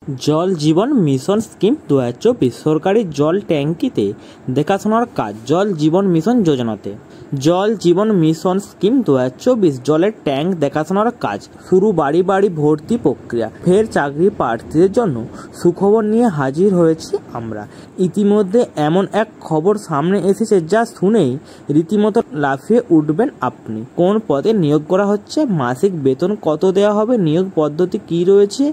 জল জীবন mission scheme 2024 সরকারি জল ট্যাঙ্কিতে দেখাশোনার কাজ জল জীবন মিশন যোজনাতে। জল জীবন মিশন স্কিম 2024 জলের ট্যাঙ্ক দেখাশোনার কাজ শুরু, বাড়ি বাড়ি ভর্তি প্রক্রিয়া। ফের চাকরি প্রার্থীদের জন্য সুখবর নিয়ে হাজির হয়েছি আমরা। ইতিমধ্যে এমন এক খবর সামনে এসেছে যা শুনেই রীতিমতো লাফিয়ে উঠবেন আপনি। কোন পদে নিয়োগ করা হচ্ছে, মাসিক বেতন কত দেওয়া হবে, নিয়োগ পদ্ধতি কী রয়েছে,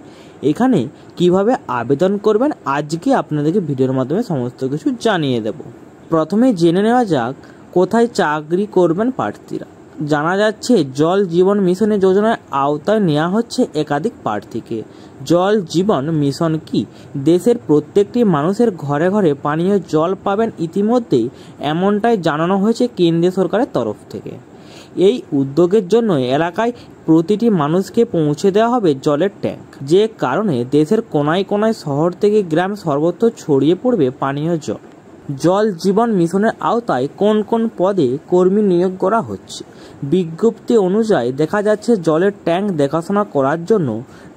এখানে কিভাবে আবেদন করবেন, আজকে আপনাদেরকে ভিডিওর মাধ্যমে সমস্ত কিছু জানিয়ে দেব। প্রথমে জেনে নেওয়া যাক কোথায় চাকরি করবেন প্রার্থীরা। জানা যাচ্ছে জল জীবন মিশনের যোজনার আওতায় নেওয়া হচ্ছে একাধিক প্রার্থীকে। জল জীবন মিশন কি? দেশের প্রত্যেকটি মানুষের ঘরে ঘরে পানীয় জল পাবেন ইতিমধ্যেই, এমনটাই জানানো হয়েছে কেন্দ্রীয় সরকারের তরফ থেকে। এই উদ্যোগের জন্য এলাকায় প্রতিটি মানুষকে পৌঁছে দেওয়া হবে জলের ট্যাঙ্ক, যে কারণে দেশের কোনায় কোনায় শহর থেকে গ্রাম সর্বত্র ছড়িয়ে পড়বে পানীয় জল। জল জীবন মিশনের আওতায় কোন কোন পদে কর্মী নিয়োগ করা হচ্ছে? বিজ্ঞপ্তি অনুযায়ী দেখা যাচ্ছে জলের ট্যাঙ্ক দেখাশোনা করার জন্য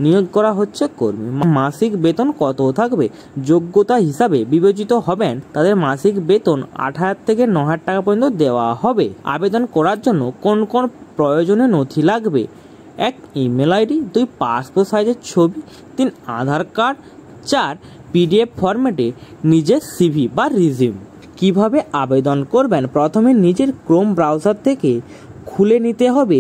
নিয়োগ করা হচ্ছে কর্মী। মাসিক বেতন কত থাকবে? যোগ্যতা হিসাবে বিবেচিত হবেন তাদের মাসিক বেতন 8,000 থেকে 9,000 টাকা পর্যন্ত দেওয়া হবে। আবেদন করার জন্য কোন কোন প্রয়োজনীয় নথি লাগবে? 1 ইমেল আইডি, 2 পাসপোর্ট সাইজের ছবি, 3 আধার কার্ড, 4 PDF ফরম্যাটে নিজের সিভি বা রিজিউম। কিভাবে আবেদন করবেন? প্রথমে নিজের ক্রোম ব্রাউজার থেকে খুলে নিতে হবে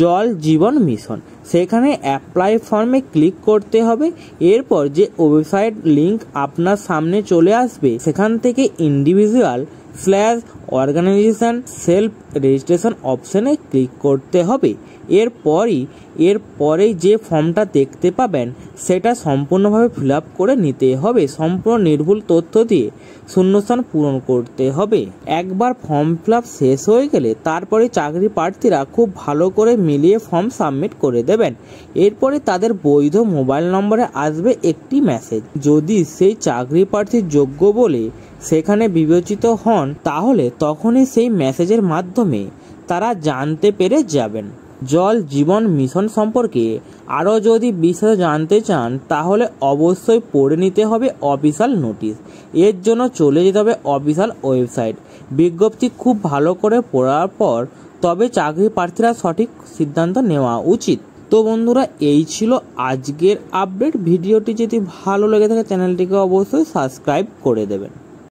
জল জীবন মিশন, সেখানে অ্যাপ্লাই ফর্মে ক্লিক করতে হবে। এরপর যে ওয়েবসাইট লিংক আপনার সামনে চলে আসবে সেখান থেকে individual/organization সেলফ রেজিস্ট্রেশন অপশানে ক্লিক করতে হবে। এরপরেই যে ফর্মটা দেখতে পাবেন সেটা সম্পূর্ণভাবে ফিল আপ করে নিতে হবে। সম্পূর্ণ নির্ভুল তথ্য দিয়ে শূন্যস্থান পূরণ করতে হবে। একবার ফর্ম ফিল আপ শেষ হয়ে গেলে তারপরে চাকরি প্রার্থীরা খুব ভালো করে মিলিয়ে ফর্ম সাবমিট করে দেবেন। এরপরে তাদের বৈধ মোবাইল নম্বরে আসবে একটি মেসেজ। যদি সেই চাকরি প্রার্থী যোগ্য বলে সেখানে বিবেচিত হন তাহলে তখনই সেই মেসেজের মাধ্যমে তারা জানতে পেরে যাবেন। জল জীবন মিশন সম্পর্কে আরও যদি বিশদ জানতে চান তাহলে অবশ্যই পড়ে নিতে হবে অফিসিয়াল নোটিশ। এর জন্য চলে যেতে হবে অফিসিয়াল ওয়েবসাইট। বিজ্ঞপ্তি খুব ভালো করে পড়ার পর তবে চাকরি প্রার্থীরা সঠিক সিদ্ধান্ত নেওয়া উচিত। তো বন্ধুরা, এই ছিল আজকের আপডেট। ভিডিওটি যদি ভালো লেগে থাকে চ্যানেলটিকে অবশ্যই সাবস্ক্রাইব করে দেবেন।